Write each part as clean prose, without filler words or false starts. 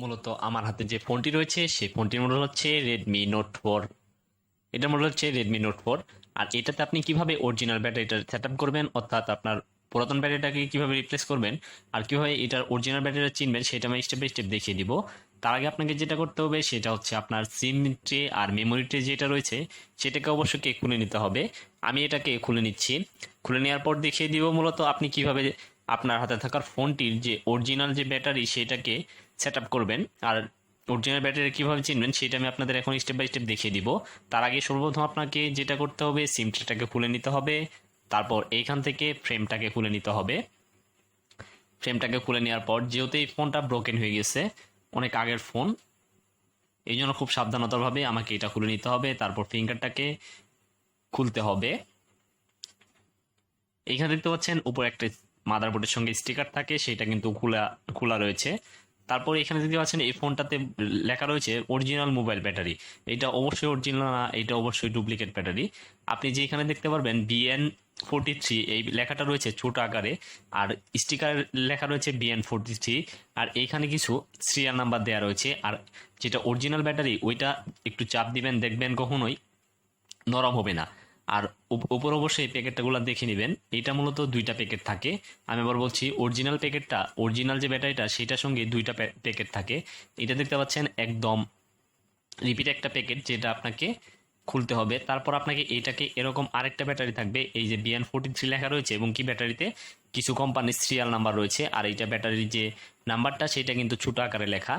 মূলত আমার হাতে যে ফোনটি রয়েছে সেই ফোনটির মডেল হচ্ছে রেডমি নোট 4। এটার মডেল হচ্ছে রেডমি নোট 4। আর এটাতে আপনি কিভাবে অরিজিনাল ব্যাটারিটা সেট আপ করবেন, অর্থাৎ আপনার পুরাতন ব্যাটারিটাকে কিভাবে রিপ্লেস করবেন আর কিভাবে এটার অরিজিনাল ব্যাটারিটা চিনবেন সেটা আমি স্টেপ বাই স্টেপ দেখিয়ে দিব। তার আগে আপনাকে যেটা করতে হবে সেটা হচ্ছে আপনার সিম ট্রে আর মেমোরি ট্রে যেটা রয়েছে সেটাকে অবশ্যই খুলে নিতে হবে। আমি এটাকে খুলে নিচ্ছি। খুলে নেওয়ার পর দেখিয়ে দিব মূলত আপনি কিভাবে আপনার হাতে থাকার ফোনটির যে অরিজিনাল যে ব্যাটারি সেটাকে সেট আপ করবেন। আর অরিজিনাল ব্যাটারি কীভাবে চিনবেন সেটা আমি আপনাদের এখন স্টেপ বাই স্টেপ দেখিয়ে দিব। তার আগে সর্বপ্রথম আপনাকে যেটা করতে হবে সিম ট্রেটাকে খুলে নিতে হবে। তারপর এইখান থেকে ফ্রেমটাকে খুলে নিতে হবে। ফ্রেমটাকে খুলে নেওয়ার পর যেহেতু এই ফোনটা ব্রোকেন হয়ে গেছে, অনেক আগের ফোন, এই জন্য খুব সাবধানতাভাবে আমাকে এটা খুলে নিতে হবে। তারপর ফিঙ্গারটাকে খুলতে হবে। এইখানে দেখতে পাচ্ছেন উপরে একটা মাদারবোর্ডের সঙ্গে স্টিকার থাকে, সেটা কিন্তু খোলা খোলা রয়েছে। তারপর এখানে দেখতে পাচ্ছেন এই ফোনটাতে লেখা রয়েছে অরিজিনাল মোবাইল ব্যাটারি। এটা অবশ্যই অরিজিনাল না, এটা অবশ্যই ডুপ্লিকেট ব্যাটারি। আপনি যে এখানে দেখতে পারবেন BN43 এই লেখাটা রয়েছে ছোট আকারে, আর স্টিকার লেখা রয়েছে BN43। আর এইখানে কিছু সিরিয়াল নাম্বার দেওয়া রয়েছে। আর যেটা অরিজিনাল ব্যাটারি ওইটা একটু চাপ দিবেন, দেখবেন কখনোই নরম হবে না। আর উপর অবশ্যই এই প্যাকেটগুলো দেখে নেবেন। এটা মূলত দুইটা প্যাকেট থাকে। আমি আবার বলছি অরিজিনাল প্যাকেটটা, অরিজিনাল যে ব্যাটারিটা সেটার সঙ্গে দুইটা প্যাকেট থাকে। এটা দেখতে পাচ্ছেন একদম রিপিট একটা প্যাকেট, যেটা আপনাকে খুলতে হবে। তারপর আপনাকে এইটাকে এরকম আরেকটা ব্যাটারি থাকবে, এই যে BN43 লেখা রয়েছে এবং কি ব্যাটারিতে কিছু কোম্পানির সিরিয়াল নাম্বার রয়েছে। আর এইটা ব্যাটারির যে নাম্বারটা সেটা কিন্তু ছোট আকারে লেখা।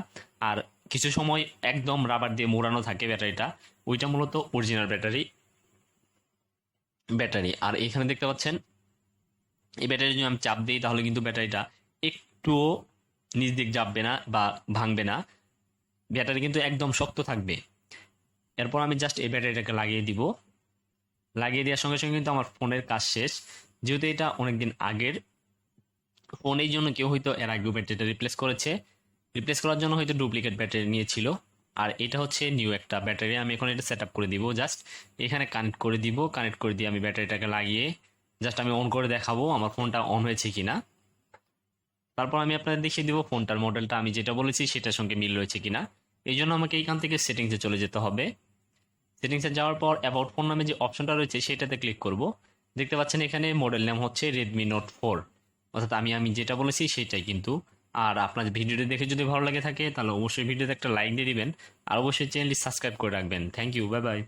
আর কিছু সময় একদম রাবার দিয়ে মোড়ানো থাকে ব্যাটারিটা, ওইটা মূলত অরিজিনাল ব্যাটারি। আর এখানে দেখতে পাচ্ছেন এই ব্যাটারি যদি আমি চাপ দিই তাহলে কিন্তু ব্যাটারিটা একটুও নিচ দিক যাবে না বা ভাঙবে না, ব্যাটারি কিন্তু একদম শক্ত থাকবে। এরপর আমি জাস্ট এই ব্যাটারিটাকে লাগিয়ে দিব। লাগিয়ে দেওয়ার সঙ্গে সঙ্গে কিন্তু আমার ফোনের কাজ শেষ। যেহেতু এটা অনেকদিন আগের ফোন, এই জন্য কেউ হয়তো এর আগেও ব্যাটারিটা রিপ্লেস করেছে। রিপ্লেস করার জন্য হয়তো ডুপ্লিকেট ব্যাটারি নিয়েছিল। আর এটা হচ্ছে নিউ একটা ব্যাটারি। আমি এখন এটা সেট আপ করে দিব, জাস্ট এখানে কানেক্ট করে দিব। কানেক্ট করে দিয়ে আমি ব্যাটারিটাকে লাগিয়ে জাস্ট আমি অন করে দেখাবো আমার ফোনটা অন হয়েছে কিনা। তারপর আমি আপনাদের দেখিয়ে দিব ফোনটার মডেলটা আমি যেটা বলেছি সেটার সঙ্গে মিল রয়েছে কিনা। এই জন্য আমাকে এইখান থেকে সেটিংসে চলে যেতে হবে। সেটিংসে যাওয়ার পর অ্যাবাউট ফোন নামে যে অপশনটা রয়েছে সেটাতে ক্লিক করব। দেখতে পাচ্ছেন এখানে মডেল নাম হচ্ছে রেডমি নোট 4, অর্থাৎ আমি যেটা বলেছি সেটাই কিন্তু। আর আপনার ভিডিওটি দেখে যদি ভালো লাগে থাকে তাহলে অবশ্যই ভিডিওতে একটা লাইক দিয়ে দিবেন। আর অবশ্যই চ্যানেলটি সাবস্ক্রাইব করে রাখবেন। Thank you, bye by.